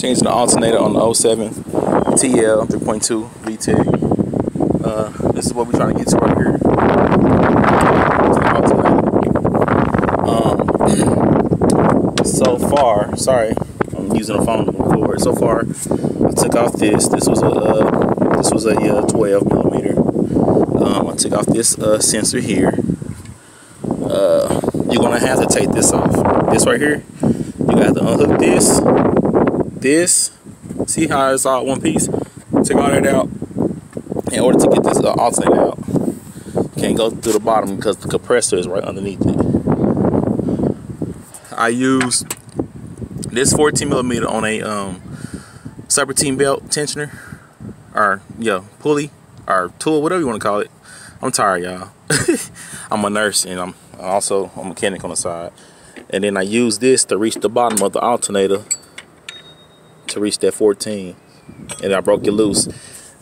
Changing the alternator on the 07 TL 3.2 VTEC. This is what we're trying to get to right here. It's the alternator. So far, sorry, I'm using a phone to record. So far, I took off this. This was a 12 millimeter. I took off this sensor here. You're gonna have to take this off. This right here, you have to unhook this. See how it's all one piece? Take all that out in order to get this alternator out. Can't go through the bottom because the compressor is right underneath it. I used this 14 millimeter on a serpentine belt tensioner, or pulley or tool, whatever you want to call it. I'm tired, y'all. I'm a nurse and I'm also a mechanic on the side. And then I use this to reach the bottom of the alternator to reach that 14. And I broke it loose.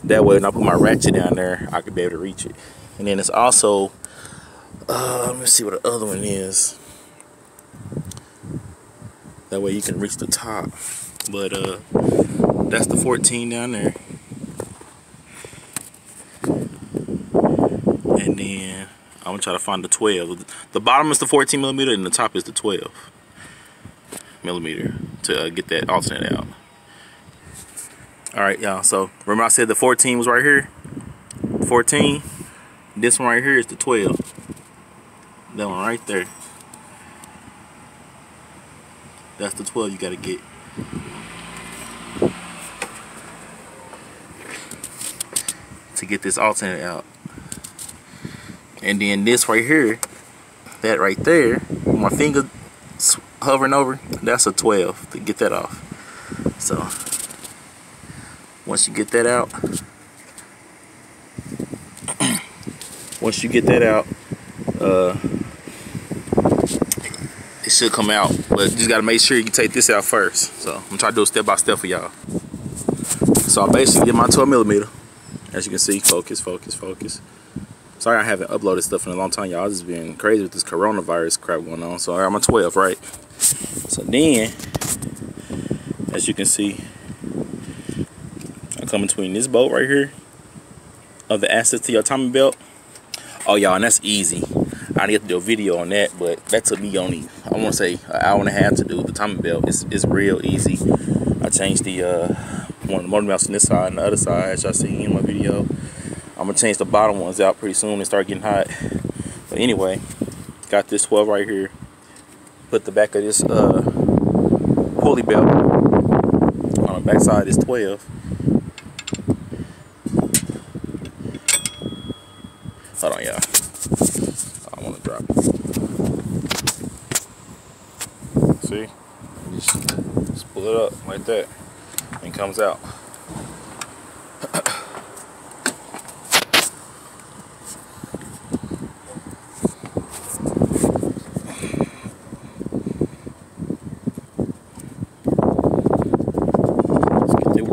That way when I put my ratchet down there, I could be able to reach it. And then it's also, let me see what the other one is. That way you can reach the top. But that's the 14 down there. And then I'm gonna try to find the 12. The bottom is the 14 millimeter and the top is the 12 millimeter to get that alternator out. Alright, y'all, so remember I said the 14 was right here? 14. This one right here is the 12. That one right there. That's the 12 you gotta get. To get this alternator out. And then this right here, that right there, with my finger hovering over, that's a 12 to get that off. So once you get that out, it should come out, but you just gotta make sure you take this out first. So I'm trying to do it step by step for y'all. So I basically get my 12 millimeter. As you can see, focus. Sorry I haven't uploaded stuff in a long time, y'all. Just been crazy with this coronavirus crap going on. So I'm a 12, right? So then, as you can see, I come between this bolt right here of the access to your timing belt. Oh, y'all, and that's easy. I didn't get to do a video on that, but that took me only, I want to say, an hour and a half to do the timing belt. It's real easy. I changed the one of the motor mounts on this side and the other side, as y'all seen in my video. I'm gonna change the bottom ones out pretty soon and start getting hot. But anyway, got this 12 right here. Put the back of this pulley belt on the back side of this 12. Hold on, y'all. I don't want to drop it. See? Just pull it up like that and it comes out.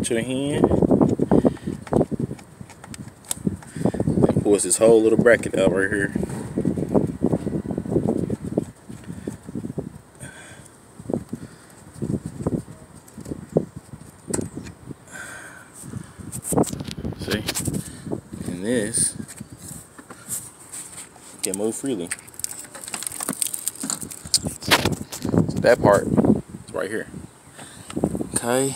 Your hand and pulls this whole little bracket out right here. See? And this can move freely. So that part is right here. Okay.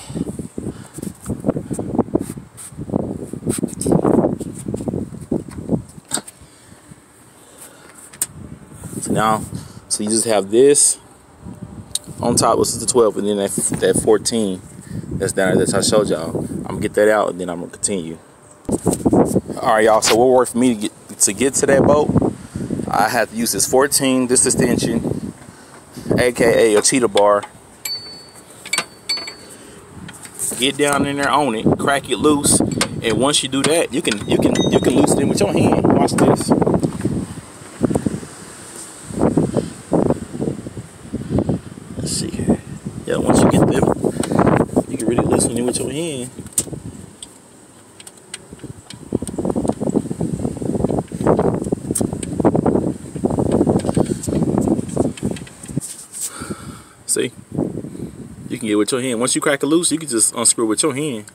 So you just have this on top, which is the 12, and then that 14 that's down there that I showed y'all. I'm gonna get that out and then I'm gonna continue. Alright, y'all, so what worked for me to get to that bolt, I had to use this 14, this extension, aka a cheetah bar. Get down in there on it, crack it loose, and once you do that, you can loosen it with your hand. Watch this. Yeah, once you get them, you can really loosen it with your hand. See? You can get with your hand. Once you crack it loose, you can just unscrew with your hand.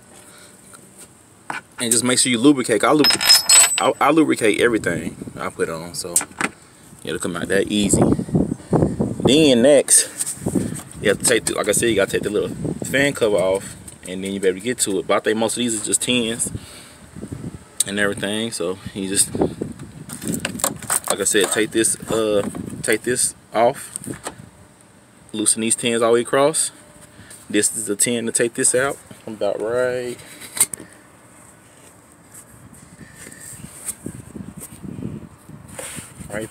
And just make sure you lubricate. I lubricate everything I put on, so it'll come out that easy. Then next, you have to take, like I said, you gotta take the little fan cover off, and then you be able to get to it. But I think most of these are just 10s and everything. So you just, like I said, take this off, loosen these 10s all the way across. This is the 10 to take this out. I'm about right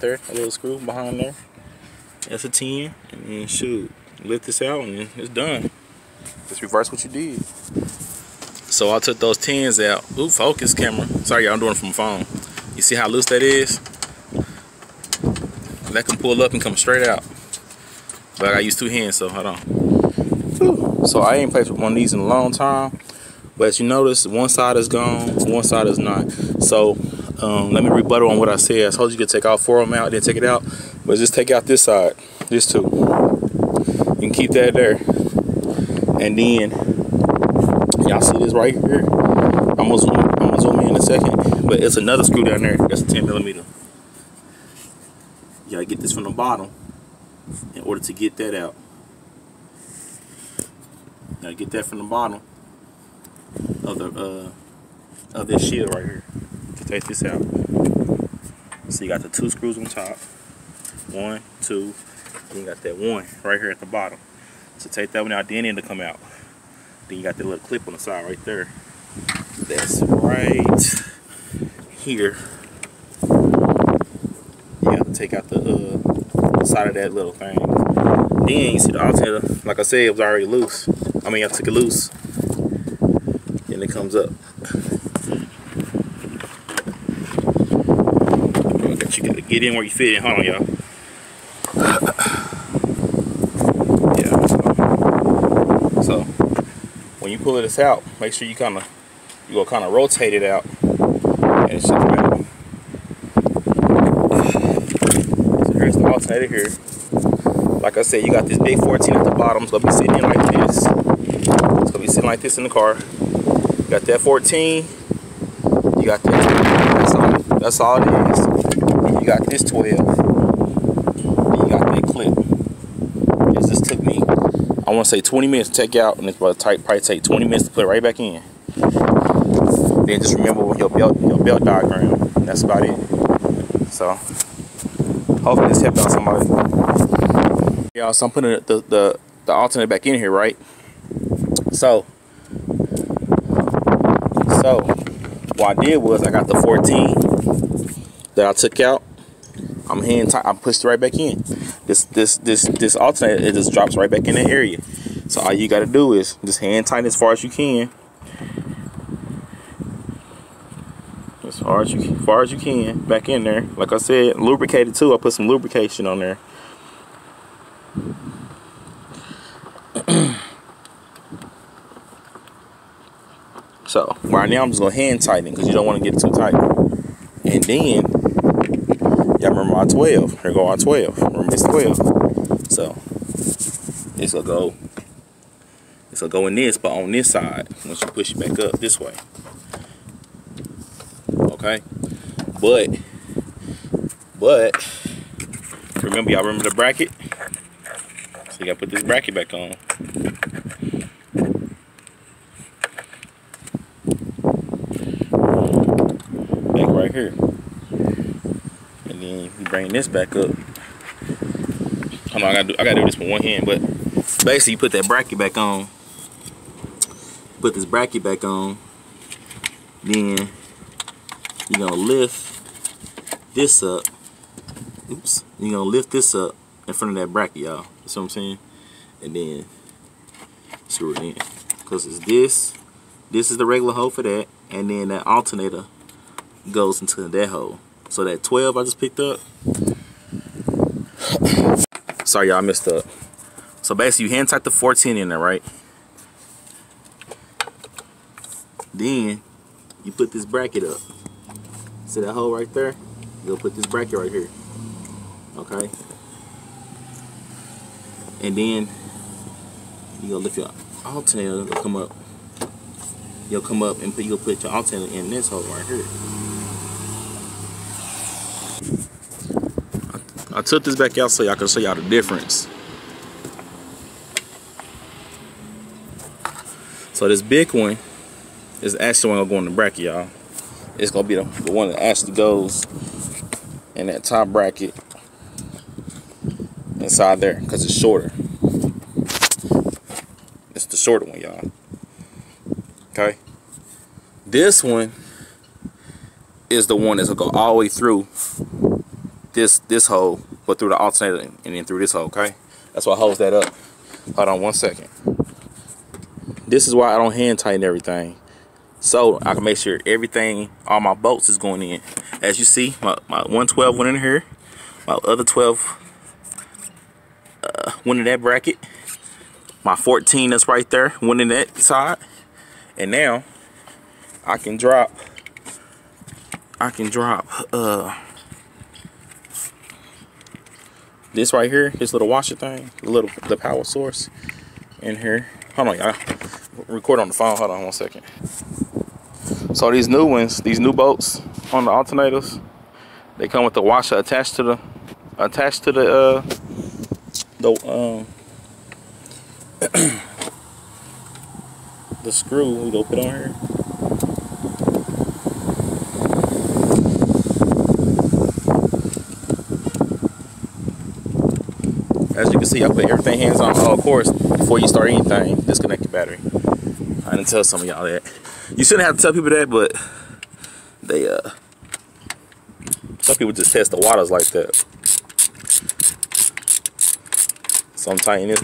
there, a little screw behind there. That's a 10, and then shoot, lift this out, and then it's done. Just reverse what you did. So I took those 10s out. Ooh, focus camera. Sorry, y'all, I'm doing it from my phone. You see how loose that is? That can pull up and come straight out. But I gotta use 2 hands, so hold on. Whew. So I ain't played with one of these in a long time. But as you notice, one side is gone, one side is not. So let me rebuttal on what I said. I told you could take all 4 of them out, then take it out. But just take out this side, this 2. You can keep that there. And then, y'all see this right here? I'm gonna zoom in a second. But it's another screw down there. That's a 10mm. You gotta get this from the bottom in order to get that out. Gotta get that from the bottom of this shield right here to take this out. So you got the 2 screws on top, 1, 2, then you got that 1 right here at the bottom. So take that one out, then it'll come out. Then you got that little clip on the side right there. That's right here. You have to take out the side of that little thing. Then you see the alternator, like I said, it was already loose. I mean, I took it loose. Then it comes up. You gotta get in where you fit in. Hold on, y'all. Yeah. So when you pull this out, make sure you go kind of rotate it out. And it should come out. So here's the alternator here. Like I said, you got this big 14 at the bottom. It's gonna be sitting in like this. It's gonna be sitting like this in the car. You got that 14. You got that. That's all it is. You got this 12. And you got that clip. This took me, I want to say 20 minutes to take out, and it's probably take 20 minutes to put it right back in. Then just remember your belt diagram. That's about it. So hopefully this helped out somebody. Y'all, so I'm putting the alternator back in here, right? So what I did was I got the 14 that I took out. I'm hand tight. I pushed it right back in. This alternator, it just drops right back in that area. So all you got to do is just hand tighten as far as you can. As far as you can, back in there. Like I said, lubricated too. I put some lubrication on there. So right now I'm just gonna hand tighten it because you don't want to get it too tight. And then y'all remember my 12. Here go our 12. Remember it's 12. So it's gonna go in this, but on this side once you push it back up this way. Okay. But remember, y'all remember the bracket? So you gotta put this bracket back on. Back right here. And then you bring this back up. Hold on, I gotta do this with one hand, but basically you put that bracket back on. Put this bracket back on. Then you're gonna lift this up. Oops. You're gonna lift this up in front of that bracket, y'all. You see what I'm saying? And then screw it in. Because it's this. This is the regular hole for that. And then that alternator goes into that hole. So that 12 I just picked up. Sorry, y'all, I messed up. So basically you hand tight the 14 in there, right? Then you put this bracket up. See that hole right there? You'll put this bracket right here. Okay? And then You'll lift your alternator, it'll come up. You'll come up and you'll put your alternator in this hole right here. I took this back out so y'all can show y'all the difference. So this big one is actually one gonna go in the bracket, y'all. It's gonna be the one that actually goes in that top bracket inside there because it's shorter. It's the shorter one, y'all. Okay. This one is the one that's gonna go all the way through this hole, but through the alternator and then through this hole. Okay. That's what holds that up. Hold on 1 second. This is why I don't hand tighten everything, so I can make sure everything, all my bolts is going in. As you see, my 112 went in here, my other 12 went in that bracket, my 14 that's right there went in that side, and now I can drop this right here, this little washer thing, the power source in here. Hold on, y'all. Record on the phone. Hold on 1 second. So these new ones, these new bolts on the alternators, they come with the washer attached to the the screw we gonna put on here. As you can see, I put everything hands on. Oh, of course, before you start anything, disconnect your battery. I didn't tell some of y'all that. You shouldn't have to tell people that, but they some people just test the waters like that. So I'm tightening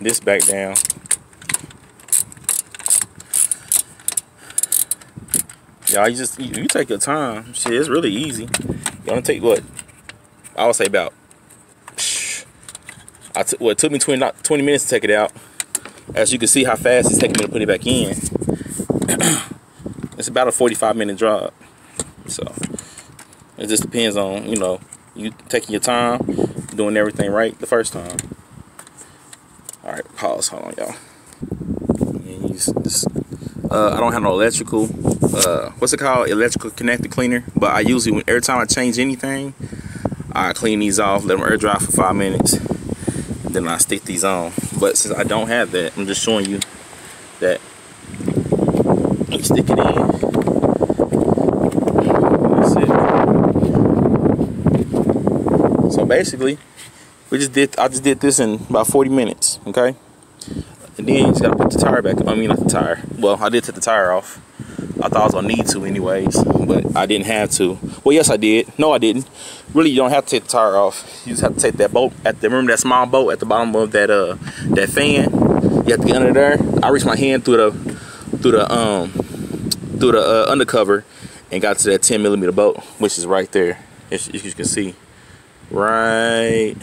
this back down. Y'all, you take your time. Shit, it's really easy. You only take what? I would say about. It took me 20 minutes to take it out. As you can see how fast it's taking me to put it back in. It's about a 45-minute job. So it just depends on, you know, you taking your time, doing everything right the first time. All right, pause. Hold on, y'all. I don't have no electrical. What's it called? Electrical connector cleaner. But I usually, every time I change anything, I clean these off, let them air dry for 5 minutes. Then I stick these on. But since I don't have that, I'm just showing you that you stick it in. That's it. So basically, I just did this in about 40 minutes, okay? And then you just gotta put the tire back. I mean, not the tire. Well, I did take the tire off. I thought I was gonna need to anyways, but I didn't have to. Well, yes, I did. No, I didn't. Really, you don't have to take the tire off. You just have to take that bolt remember that small bolt at the bottom of that fan. You have to get under there. I reached my hand through the undercover and got to that 10mm bolt, which is right there. As you can see, right.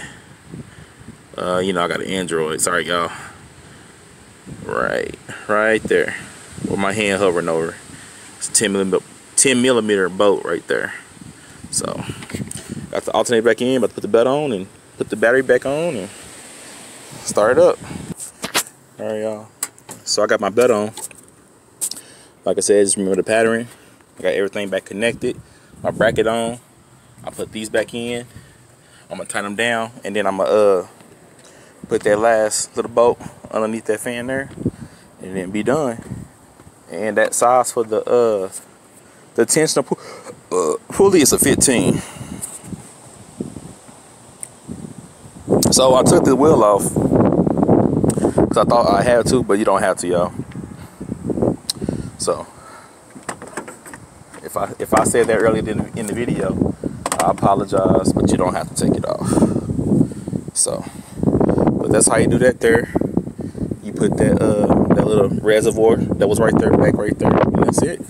You know, I got an Android. Sorry, y'all. Right there, where my hand hovering over. It's a 10mm bolt right there. So got the alternator back in, about to put the belt on and put the battery back on and start it up. All right, y'all. So I got my belt on. Like I said, just remember the pattern. I got everything back connected. My bracket on. I put these back in. I'm gonna tighten them down, and then I'm gonna put that last little bolt underneath that fan there, and then be done. And that size for the tensioner pulley is a 15. So I took the wheel off because I thought I had to, but you don't have to, y'all. So if I said that earlier in the video, I apologize, but you don't have to take it off. So, but that's how you do that there. You put that little reservoir that was right there, back right there, and that's it.